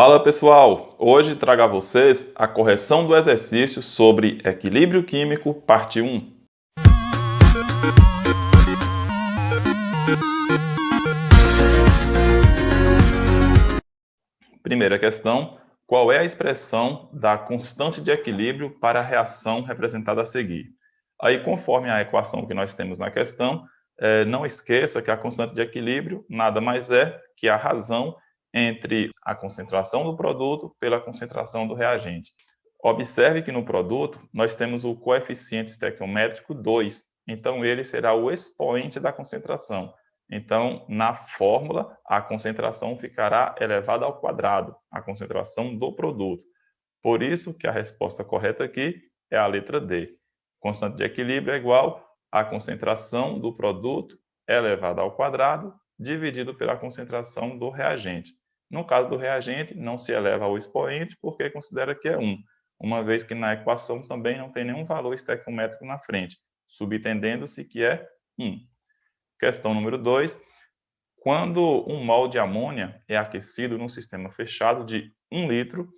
Fala pessoal, hoje trago a vocês a correção do exercício sobre equilíbrio químico, parte 1. Primeira questão, qual é a expressão da constante de equilíbrio para a reação representada a seguir? Aí, conforme a equação que nós temos na questão, não esqueça que a constante de equilíbrio nada mais é que a razão entre a concentração do produto pela concentração do reagente. Observe que no produto nós temos o coeficiente estequiométrico 2, então ele será o expoente da concentração. Então, na fórmula, a concentração ficará elevada ao quadrado, a concentração do produto. Por isso que a resposta correta aqui é a letra D. Constante de equilíbrio é igual à concentração do produto elevada ao quadrado, dividido pela concentração do reagente. No caso do reagente, não se eleva ao expoente, porque considera que é 1, uma vez que na equação também não tem nenhum valor estequiométrico na frente, subentendendo-se que é 1. Questão número 2. Quando um mol de amônia é aquecido num sistema fechado de 1 litro,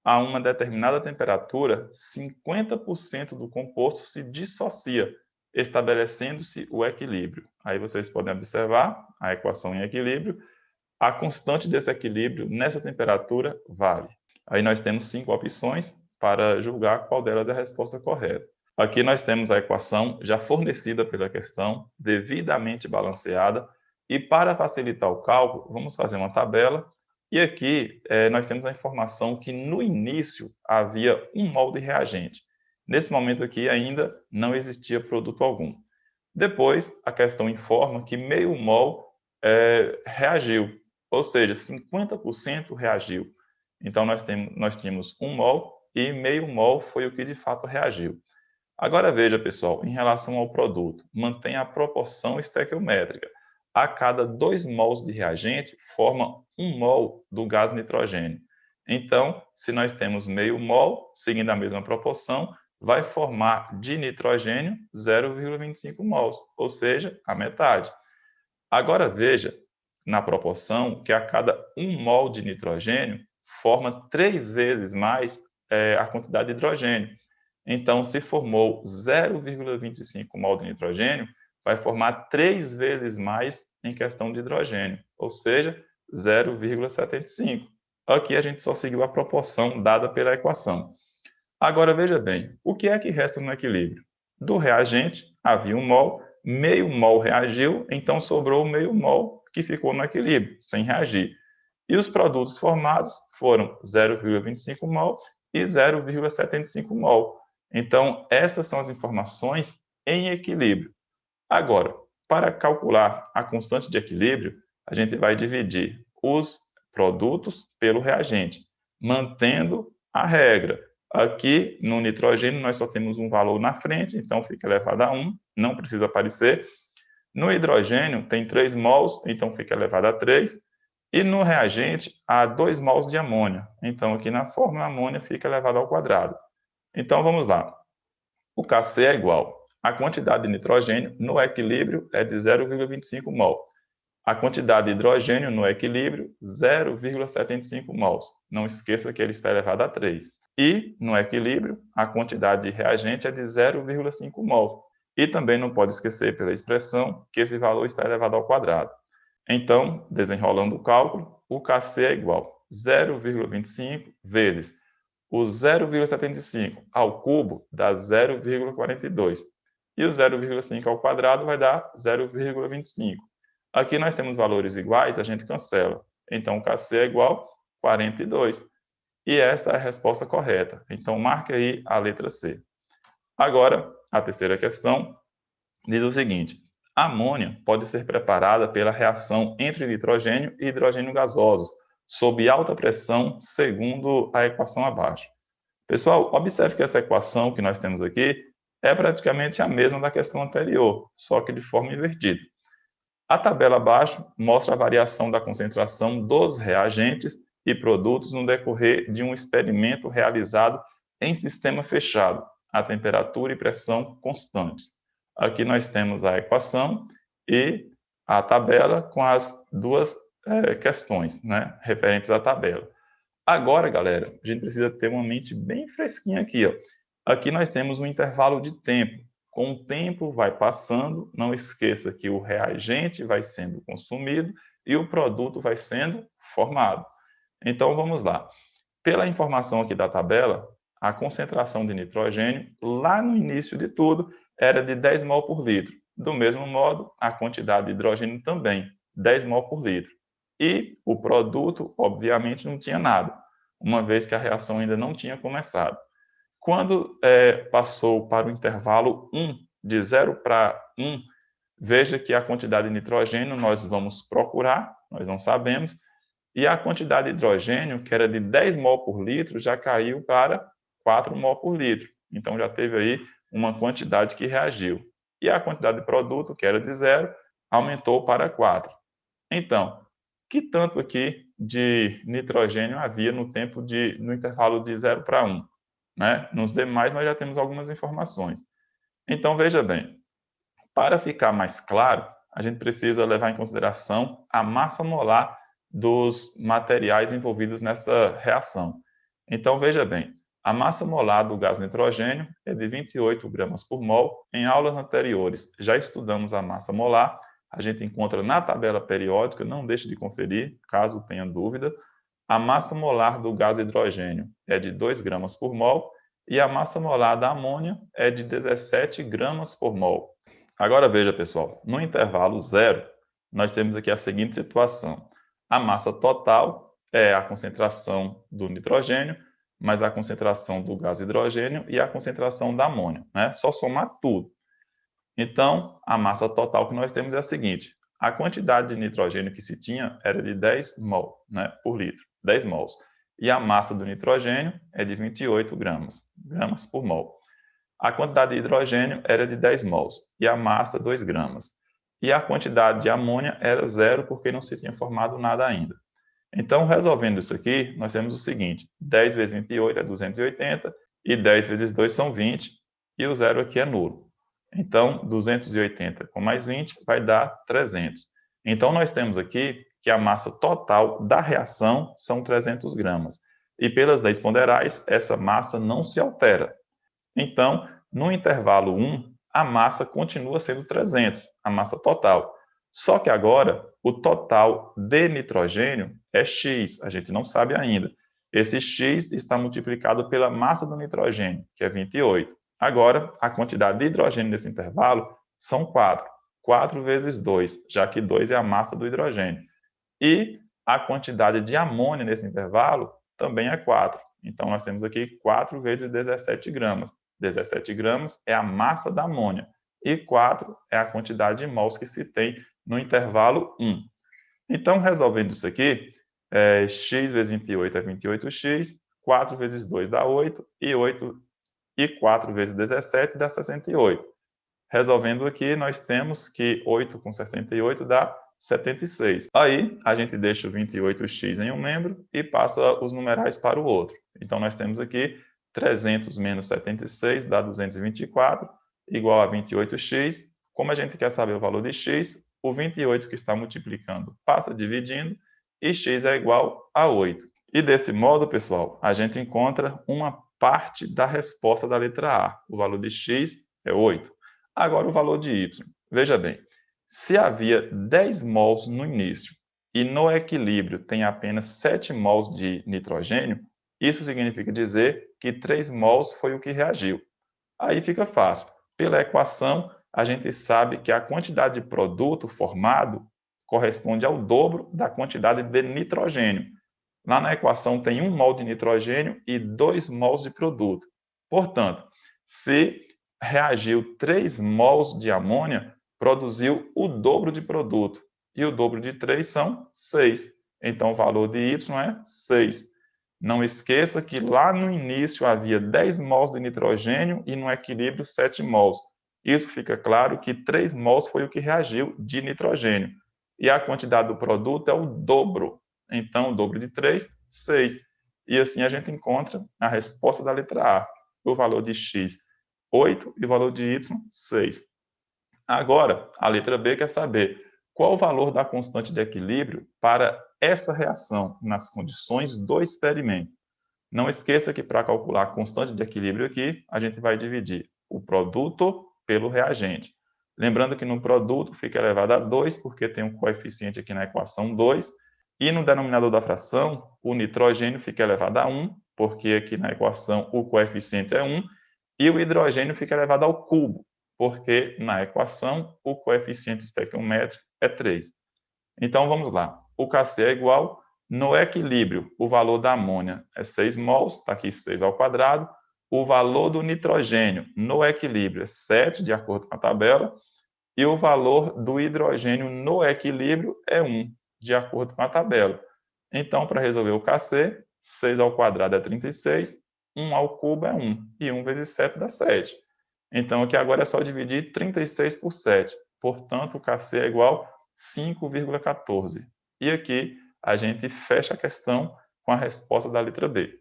a uma determinada temperatura, 50% do composto se dissocia, estabelecendo-se o equilíbrio. Aí vocês podem observar a equação em equilíbrio. A constante desse equilíbrio nessa temperatura vale. Aí nós temos 5 opções para julgar qual delas é a resposta correta. Aqui nós temos a equação já fornecida pela questão, devidamente balanceada, e para facilitar o cálculo, vamos fazer uma tabela, e aqui nós temos a informação que no início havia 1 mol de reagente. Nesse momento aqui ainda não existia produto algum. Depois, a questão informa que meio mol reagiu, ou seja, 50% reagiu. Então, nós tínhamos 1 mol e meio mol foi o que de fato reagiu. Agora veja, pessoal, em relação ao produto, mantém a proporção estequiométrica. A cada 2 mols de reagente, forma 1 mol do gás nitrogênio. Então, se nós temos meio mol, seguindo a mesma proporção, vai formar de nitrogênio 0,25 mols, ou seja, a metade. Agora veja, na proporção, que a cada 1 mol de nitrogênio, forma 3 vezes mais a quantidade de hidrogênio. Então, se formou 0,25 mol de nitrogênio, vai formar 3 vezes mais em questão de hidrogênio, ou seja, 0,75. Aqui a gente só seguiu a proporção dada pela equação. Agora veja bem, o que é que resta no equilíbrio? Do reagente havia 1 mol, meio mol reagiu, então sobrou meio mol que ficou no equilíbrio, sem reagir. E os produtos formados foram 0,25 mol e 0,75 mol. Então, essas são as informações em equilíbrio. Agora, para calcular a constante de equilíbrio, a gente vai dividir os produtos pelo reagente, mantendo a regra. Aqui, no nitrogênio, nós só temos um valor na frente, então fica elevado a 1, não precisa aparecer. No hidrogênio, tem 3 mols, então fica elevado a 3. E no reagente, há 2 mols de amônia. Então, aqui na fórmula, a amônia fica elevada ao quadrado. Então, vamos lá. O Kc é igual. A quantidade de nitrogênio no equilíbrio é de 0,25 mol. A quantidade de hidrogênio no equilíbrio, 0,75 mols. Não esqueça que ele está elevado a 3. E, no equilíbrio, a quantidade de reagente é de 0,5 mol. E também não pode esquecer pela expressão que esse valor está elevado ao quadrado. Então, desenrolando o cálculo, o Kc é igual a 0,25 vezes o 0,75 ao cubo dá 0,42. E o 0,5 ao quadrado vai dar 0,25. Aqui nós temos valores iguais, a gente cancela. Então, o Kc é igual a 42. E essa é a resposta correta. Então, marque aí a letra C. Agora, a terceira questão diz o seguinte: a amônia pode ser preparada pela reação entre nitrogênio e hidrogênio gasosos, sob alta pressão, segundo a equação abaixo. Pessoal, observe que essa equação que nós temos aqui é praticamente a mesma da questão anterior, só que de forma invertida. A tabela abaixo mostra a variação da concentração dos reagentes e produtos no decorrer de um experimento realizado em sistema fechado, a temperatura e pressão constantes. Aqui nós temos a equação e a tabela com as duas questões, referentes à tabela. Agora, galera, a gente precisa ter uma mente bem fresquinha aqui, ó. Aqui nós temos um intervalo de tempo. Com o tempo vai passando, não esqueça que o reagente vai sendo consumido e o produto vai sendo formado. Então, vamos lá. Pela informação aqui da tabela, a concentração de nitrogênio, lá no início de tudo, era de 10 mol por litro. Do mesmo modo, a quantidade de hidrogênio também, 10 mol por litro. E o produto, obviamente, não tinha nada, uma vez que a reação ainda não tinha começado. Quando passou para o intervalo 1, de 0 para 1, veja que a quantidade de nitrogênio nós vamos procurar, nós não sabemos, e a quantidade de hidrogênio, que era de 10 mol por litro, já caiu para 4 mol por litro. Então, já teve aí uma quantidade que reagiu. E a quantidade de produto, que era de 0, aumentou para 4. Então, que tanto aqui de nitrogênio havia no intervalo de 0 para 1? Né? Nos demais, nós já temos algumas informações. Então, veja bem, para ficar mais claro, a gente precisa levar em consideração a massa molar dos materiais envolvidos nessa reação. Então, veja bem, a massa molar do gás nitrogênio é de 28 gramas por mol. Em aulas anteriores, já estudamos a massa molar, a gente encontra na tabela periódica, não deixe de conferir, caso tenha dúvida. A massa molar do gás hidrogênio é de 2 gramas por mol e a massa molar da amônia é de 17 gramas por mol. Agora veja, pessoal, no intervalo 0, nós temos aqui a seguinte situação. A massa total é a concentração do nitrogênio, mais a concentração do gás hidrogênio e a concentração da amônia, né? Só somar tudo. Então, a massa total que nós temos é a seguinte. A quantidade de nitrogênio que se tinha era de 10 mol, né, por litro, 10 mols. E a massa do nitrogênio é de 28 gramas por mol. A quantidade de hidrogênio era de 10 mols e a massa 2 gramas. E a quantidade de amônia era zero porque não se tinha formado nada ainda. Então, resolvendo isso aqui, nós temos o seguinte, 10 vezes 28 é 280 e 10 vezes 2 são 20 e o zero aqui é nulo. Então, 280 com mais 20 vai dar 300. Então, nós temos aqui que a massa total da reação são 300 gramas. E pelas leis ponderais, essa massa não se altera. Então, no intervalo 1, a massa continua sendo 300, a massa total. Só que agora, o total de nitrogênio é X, a gente não sabe ainda. Esse X está multiplicado pela massa do nitrogênio, que é 28. Agora, a quantidade de hidrogênio nesse intervalo são 4. 4 vezes 2, já que 2 é a massa do hidrogênio. E a quantidade de amônia nesse intervalo também é 4. Então, nós temos aqui 4 vezes 17 gramas. 17 gramas é a massa da amônia. E 4 é a quantidade de mols que se tem no intervalo 1. Então, resolvendo isso aqui, x vezes 28 é 28x, 4 vezes 2 dá 8, e 4 vezes 17 dá 68. Resolvendo aqui, nós temos que 8 com 68 dá 76. Aí, a gente deixa o 28x em um membro e passa os numerais para o outro. Então, nós temos aqui 300 menos 76 dá 224, igual a 28x. Como a gente quer saber o valor de x, o 28 que está multiplicando passa dividindo e x é igual a 8. E desse modo, pessoal, a gente encontra uma parte da resposta da letra A. O valor de x é 8. Agora, o valor de y. Veja bem, se havia 10 mols no início e no equilíbrio tem apenas 7 mols de nitrogênio, isso significa dizer que 3 mols foi o que reagiu. Aí fica fácil. Pela equação, a gente sabe que a quantidade de produto formado corresponde ao dobro da quantidade de nitrogênio. Lá na equação tem 1 mol de nitrogênio e 2 mols de produto. Portanto, se reagiu 3 mols de amônia, produziu o dobro de produto. E o dobro de 3 são 6. Então, o valor de Y é 6. Não esqueça que lá no início havia 10 mols de nitrogênio e no equilíbrio 7 mols. Isso fica claro que 3 mols foi o que reagiu de nitrogênio. E a quantidade do produto é o dobro. Então, o dobro de 3, 6. E assim a gente encontra a resposta da letra A. O valor de x, 8, e o valor de y, 6. Agora, a letra B quer saber qual o valor da constante de equilíbrio para essa reação nas condições do experimento. Não esqueça que para calcular a constante de equilíbrio aqui, a gente vai dividir o produto pelo reagente. Lembrando que no produto fica elevado a 2, porque tem um coeficiente aqui na equação 2, e no denominador da fração, o nitrogênio fica elevado a 1, porque aqui na equação o coeficiente é 1, e o hidrogênio fica elevado ao cubo, porque na equação o coeficiente estequiométrico é 3. Então vamos lá. O Kc é igual, no equilíbrio, o valor da amônia é 6 mols, está aqui 6 ao quadrado. O valor do nitrogênio no equilíbrio é 7, de acordo com a tabela. E o valor do hidrogênio no equilíbrio é 1, de acordo com a tabela. Então, para resolver o Kc, 6 ao quadrado é 36, 1 ao cubo é 1, e 1 vezes 7 dá 7. Então, aqui agora é só dividir 36 por 7. Portanto, o Kc é igual a 5,14. E aqui a gente fecha a questão com a resposta da letra B.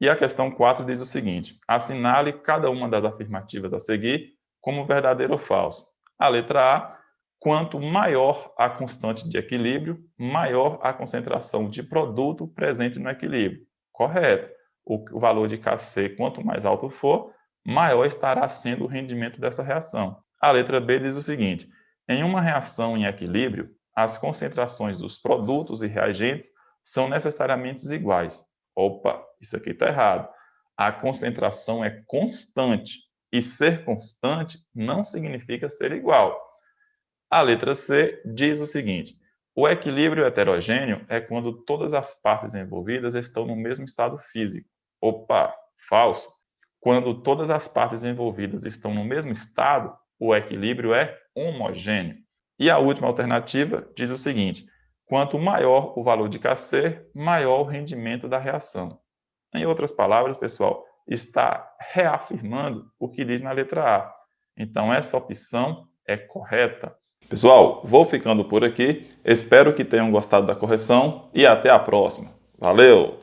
E a questão 4 diz o seguinte: assinale cada uma das afirmativas a seguir como verdadeiro ou falso. A letra A: quanto maior a constante de equilíbrio, maior a concentração de produto presente no equilíbrio. Correto. O valor de Kc, quanto mais alto for, maior estará sendo o rendimento dessa reação. A letra B diz o seguinte: em uma reação em equilíbrio, as concentrações dos produtos e reagentes são necessariamente iguais. Opa, isso aqui está errado. A concentração é constante, e ser constante não significa ser igual. A letra C diz o seguinte: o equilíbrio heterogêneo é quando todas as partes envolvidas estão no mesmo estado físico. Opa, falso. Quando todas as partes envolvidas estão no mesmo estado, o equilíbrio é homogêneo. E a última alternativa diz o seguinte: quanto maior o valor de Kc, maior o rendimento da reação. Em outras palavras, pessoal, está reafirmando o que diz na letra A. Então, essa opção é correta. Pessoal, vou ficando por aqui. Espero que tenham gostado da correção e até a próxima. Valeu!